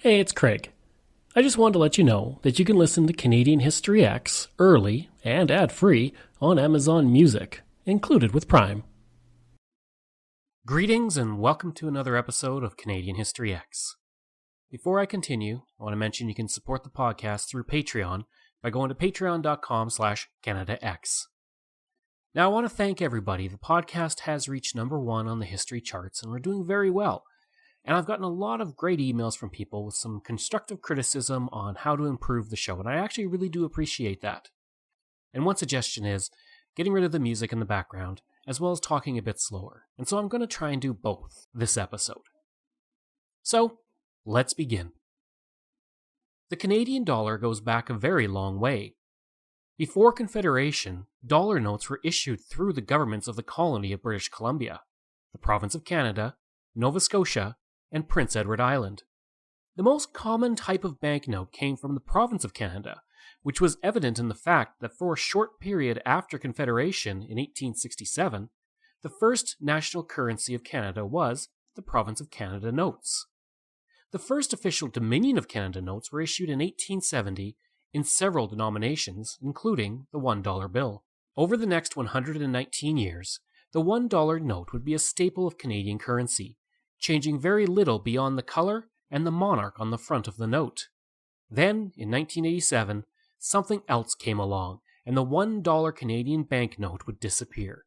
Hey, it's Craig. I just wanted to let you know that you can listen to Canadian History X early and ad-free on Amazon Music, included with Prime. Greetings and welcome to another episode of Canadian History X. Before I continue, I want to mention you can support the podcast through Patreon by going to patreon.com/CanadaX. Now, I want to thank everybody. The podcast has reached number 1 on the history charts, and we're doing very well. And I've gotten a lot of great emails from people with some constructive criticism on how to improve the show, and I actually really do appreciate that. And one suggestion is getting rid of the music in the background, as well as talking a bit slower. And so I'm going to try and do both this episode. So, let's begin. The Canadian dollar goes back a very long way. Before Confederation, dollar notes were issued through the governments of the colony of British Columbia, the province of Canada, Nova Scotia, and Prince Edward Island. The most common type of banknote came from the province of Canada, which was evident in the fact that for a short period after Confederation in 1867, the first national currency of Canada was the Province of Canada notes. The first official Dominion of Canada notes were issued in 1870 in several denominations, including the $1 bill. Over the next 119 years, the $1 note would be a staple of Canadian currency, changing very little beyond the color and the monarch on the front of the note. Then, in 1987, something else came along, and the $1 Canadian banknote would disappear.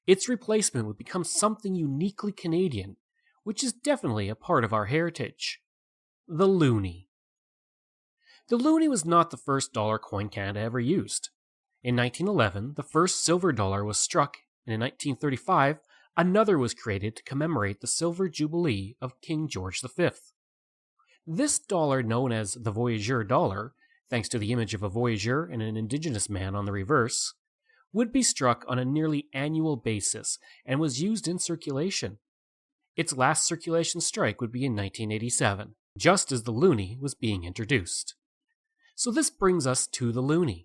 Its replacement would become something uniquely Canadian, which is definitely a part of our heritage. The loonie. The loonie was not the first dollar coin Canada ever used. In 1911, the first silver dollar was struck, and in 1935, another was created to commemorate the Silver Jubilee of King George V. This dollar, known as the Voyageur dollar, thanks to the image of a voyageur and an indigenous man on the reverse, would be struck on a nearly annual basis and was used in circulation. Its last circulation strike would be in 1987, just as the loonie was being introduced. So this brings us to the loonie.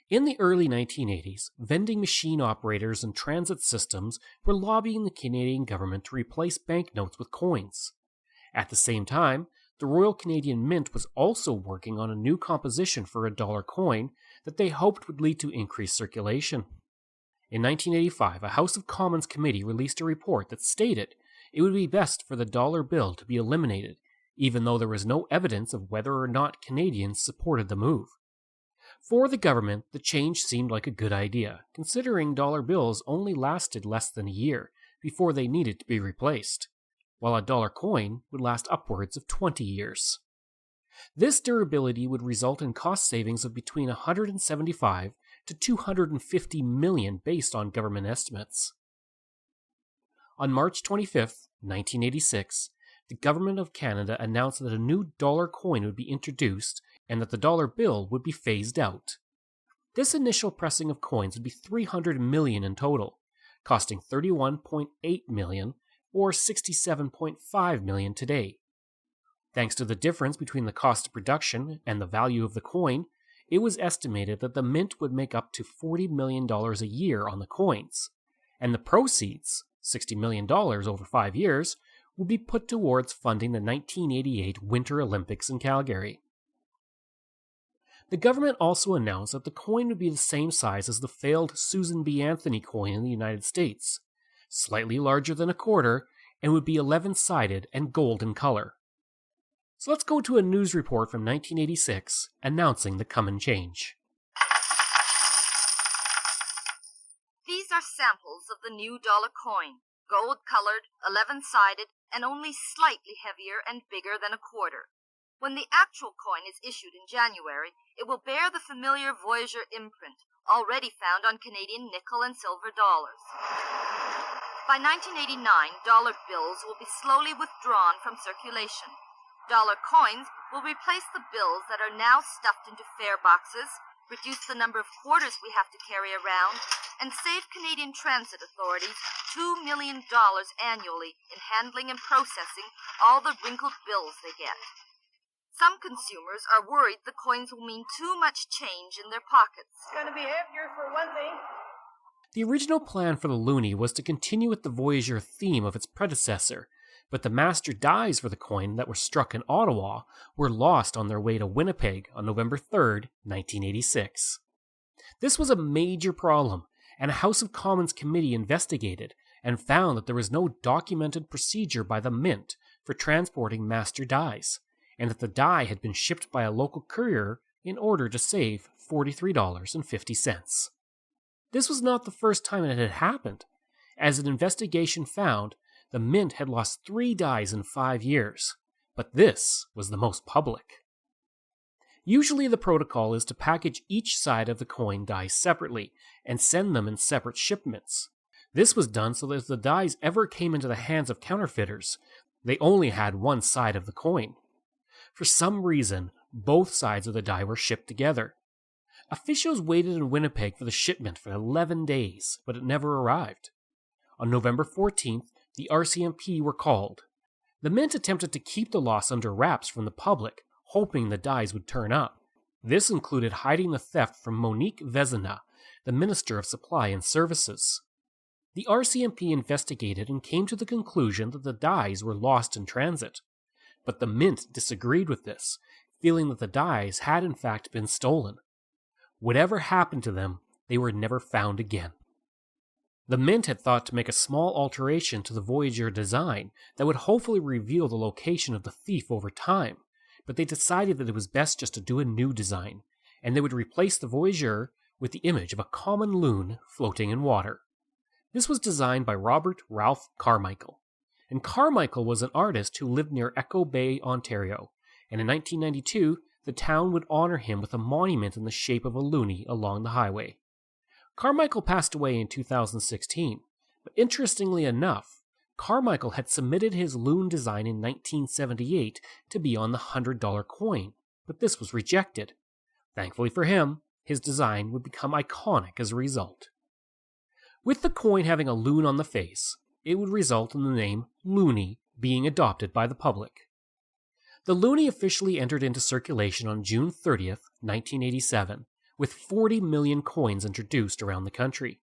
In the early 1980s, vending machine operators and transit systems were lobbying the Canadian government to replace banknotes with coins. At the same time, the Royal Canadian Mint was also working on a new composition for a dollar coin that they hoped would lead to increased circulation. In 1985, a House of Commons committee released a report that stated it would be best for the dollar bill to be eliminated, even though there was no evidence of whether or not Canadians supported the move. For the government, the change seemed like a good idea, considering dollar bills only lasted less than a year before they needed to be replaced, while a dollar coin would last upwards of 20 years. This durability would result in cost savings of between $175 to $250 million based on government estimates. On March 25, 1986, the Government of Canada announced that a new dollar coin would be introduced and that the dollar bill would be phased out. This initial pressing of coins would be $300 million in total, costing $31.8 million or $67.5 million today. Thanks to the difference between the cost of production and the value of the coin, it was estimated that the mint would make up to $40 million a year on the coins, and the proceeds, $60 million over 5 years, would be put towards funding the 1988 Winter Olympics in Calgary. The government also announced that the coin would be the same size as the failed Susan B. Anthony coin in the United States, slightly larger than a quarter, and would be 11-sided and gold in color. So let's go to a news report from 1986 announcing the coming change. These are samples of the new dollar coin, gold-colored, 11-sided, and only slightly heavier and bigger than a quarter. When the actual coin is issued in January, it will bear the familiar Voyageur imprint, already found on Canadian nickel and silver dollars. By 1989, dollar bills will be slowly withdrawn from circulation. Dollar coins will replace the bills that are now stuffed into fare boxes, reduce the number of quarters we have to carry around, and save Canadian transit authorities $2 million annually in handling and processing all the wrinkled bills they get. Some consumers are worried the coins will mean too much change in their pockets. It's going to be heavier for one thing. The original plan for the loonie was to continue with the Voyageur theme of its predecessor, but the master dies for the coin that were struck in Ottawa were lost on their way to Winnipeg on November 3rd, 1986. This was a major problem, and a House of Commons committee investigated and found that there was no documented procedure by the Mint for transporting master dies, and that the die had been shipped by a local courier in order to save $43.50. This was not the first time it had happened. As an investigation found, the Mint had lost 3 dies in 5 years, but this was the most public. Usually the protocol is to package each side of the coin dies separately and send them in separate shipments. This was done so that if the dies ever came into the hands of counterfeiters, they only had one side of the coin. For some reason, both sides of the die were shipped together. Officials waited in Winnipeg for the shipment for 11 days, but it never arrived. On November 14th, the RCMP were called. The Mint attempted to keep the loss under wraps from the public, hoping the dies would turn up. This included hiding the theft from Monique Vezina, the Minister of Supply and Services. The RCMP investigated and came to the conclusion that the dies were lost in transit. But the Mint disagreed with this, feeling that the dies had in fact been stolen. Whatever happened to them, they were never found again. The Mint had thought to make a small alteration to the Voyager design that would hopefully reveal the location of the thief over time, but they decided that it was best just to do a new design, and they would replace the Voyager with the image of a common loon floating in water. This was designed by Robert Ralph Carmichael, and Carmichael was an artist who lived near Echo Bay, Ontario, and in 1992, the town would honor him with a monument in the shape of a loonie along the highway. Carmichael passed away in 2016, but interestingly enough, Carmichael had submitted his loon design in 1978 to be on the $100 coin, but this was rejected. Thankfully for him, his design would become iconic as a result. With the coin having a loon on the face, it would result in the name Loonie being adopted by the public. The loonie officially entered into circulation on June 30th, 1987, with 40 million coins introduced around the country.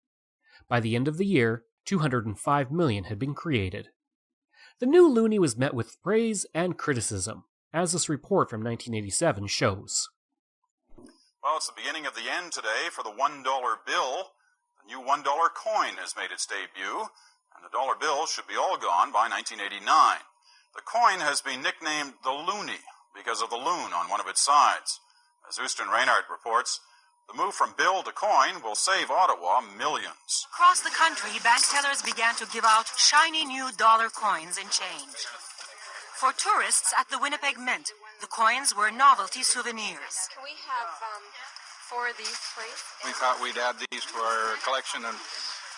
By the end of the year, 205 million had been created. The new loonie was met with praise and criticism, as this report from 1987 shows. Well, it's the beginning of the end today for the $1 bill. The new $1 coin has made its debut, and the dollar bill should be all gone by 1989. The coin has been nicknamed the Loonie because of the loon on one of its sides. As Houston Reinhardt reports, the move from bill to coin will save Ottawa millions. Across the country, bank tellers began to give out shiny new dollar coins and change. For tourists at the Winnipeg Mint, the coins were novelty souvenirs. Can we have 4 of these, please? We thought we'd add these to our collection and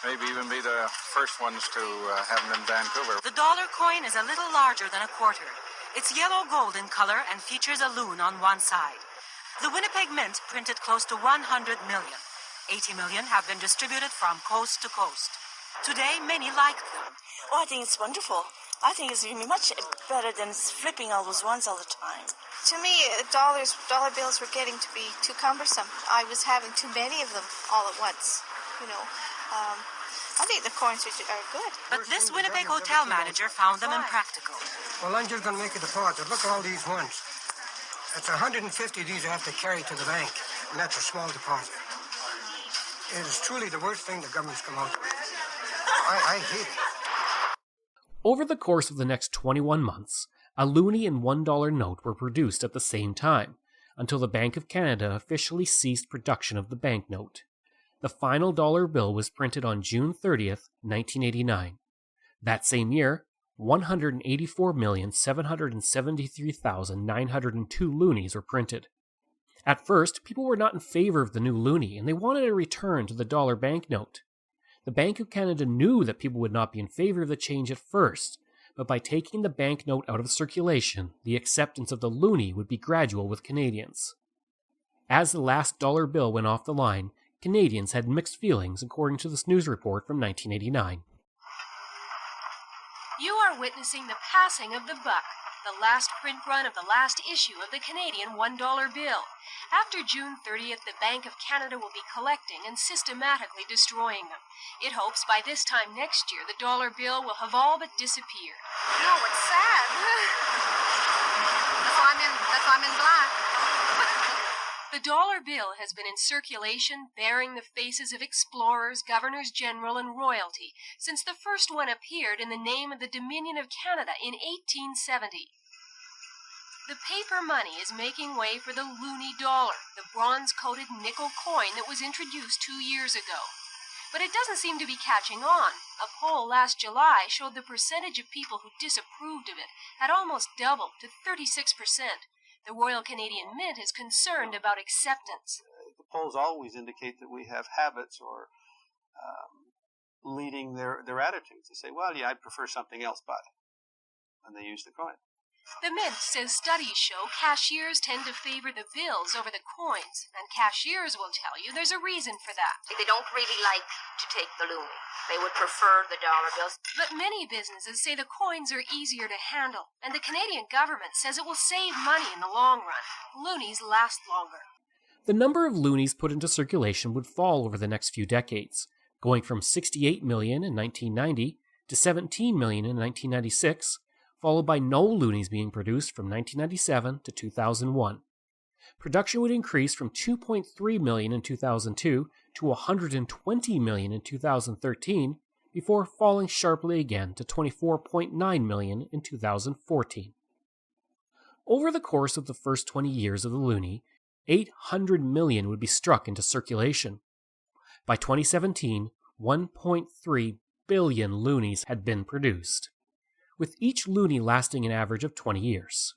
maybe even be the first ones to have them in Vancouver. The dollar coin is a little larger than a quarter. It's yellow-gold in color and features a loon on one side. The Winnipeg Mint printed close to 100 million. 80 million have been distributed from coast to coast. Today, many like them. Oh, I think it's wonderful. I think it's really much better than flipping all those ones all the time. To me, dollar bills were getting to be too cumbersome. I was having too many of them all at once, I think the coins are good. But this Winnipeg hotel manager found them impractical. Well, I'm just going to make a deposit. Look at all these ones. It's 150 of these I have to carry to the bank, and that's a small deposit. It is truly the worst thing the government's come out with. I hate it. Over the course of the next 21 months, a loonie and $1 note were produced at the same time, until the Bank of Canada officially ceased production of the banknote. The final dollar bill was printed on June 30th, 1989. That same year, 184,773,902 loonies were printed. At first, people were not in favor of the new loonie, and they wanted a return to the dollar banknote. The Bank of Canada knew that people would not be in favor of the change at first, but by taking the banknote out of circulation, the acceptance of the loonie would be gradual with Canadians. As the last dollar bill went off the line, Canadians had mixed feelings according to this news report from 1989. You are witnessing the passing of the buck, the last print run of the last issue of the Canadian $1 bill. After June 30th, the Bank of Canada will be collecting and systematically destroying them. It hopes by this time next year the dollar bill will have all but disappeared. No, it's sad. That's why I'm in black. The dollar bill has been in circulation, bearing the faces of explorers, governors general, and royalty since the first one appeared in the name of the Dominion of Canada in 1870. The paper money is making way for the loonie dollar, the bronze-coated nickel coin that was introduced 2 years ago. But it doesn't seem to be catching on. A poll last July showed the percentage of people who disapproved of it had almost doubled to 36%. The Royal Canadian Mint is concerned about acceptance. The polls always indicate that we have habits or leading their attitudes. They say, well, yeah, I prefer something else, but, and they use the coin. The Mint says studies show cashiers tend to favor the bills over the coins, and cashiers will tell you there's a reason for that. They don't really like to take the loonie. They would prefer the dollar bills. But many businesses say the coins are easier to handle, and the Canadian government says it will save money in the long run. Loonies last longer. The number of loonies put into circulation would fall over the next few decades, going from 68 million in 1990 to 17 million in 1996, followed by no loonies being produced from 1997 to 2001. Production would increase from 2.3 million in 2002 to 120 million in 2013, before falling sharply again to 24.9 million in 2014. Over the course of the first 20 years of the loonie, 800 million would be struck into circulation. By 2017, 1.3 billion loonies had been produced, with each loonie lasting an average of 20 years.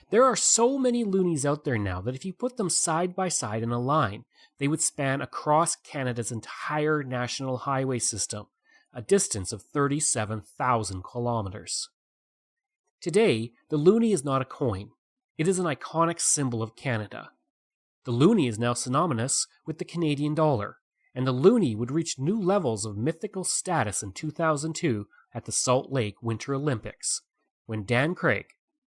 There are so many loonies out there now that if you put them side by side in a line, they would span across Canada's entire national highway system, a distance of 37,000 kilometers. Today, the loonie is not a coin. It is an iconic symbol of Canada. The loonie is now synonymous with the Canadian dollar, and the loonie would reach new levels of mythical status in 2002 at the Salt Lake Winter Olympics, when Dan Craig,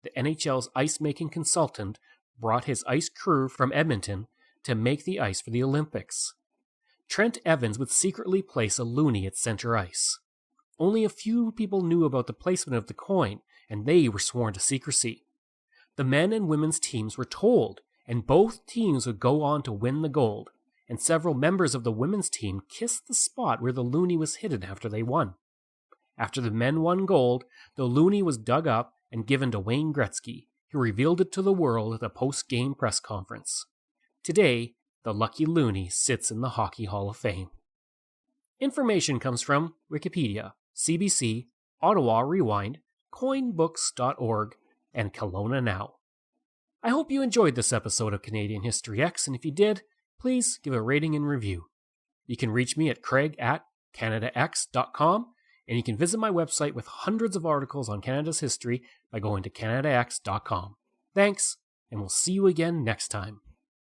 the NHL's ice-making consultant, brought his ice crew from Edmonton to make the ice for the Olympics. Trent Evans would secretly place a loonie at center ice. Only a few people knew about the placement of the coin, and they were sworn to secrecy. The men and women's teams were told, and both teams would go on to win the gold, and several members of the women's team kissed the spot where the loonie was hidden after they won. After the men won gold, the loonie was dug up and given to Wayne Gretzky, who revealed it to the world at a post-game press conference. Today, the lucky loonie sits in the Hockey Hall of Fame. Information comes from Wikipedia, CBC, Ottawa Rewind, coinbooks.org, and Kelowna Now. I hope you enjoyed this episode of Canadian History X, and if you did, please give a rating and review. You can reach me at craig@canadax.com, and you can visit my website with hundreds of articles on Canada's history by going to canadax.com. Thanks, and we'll see you again next time.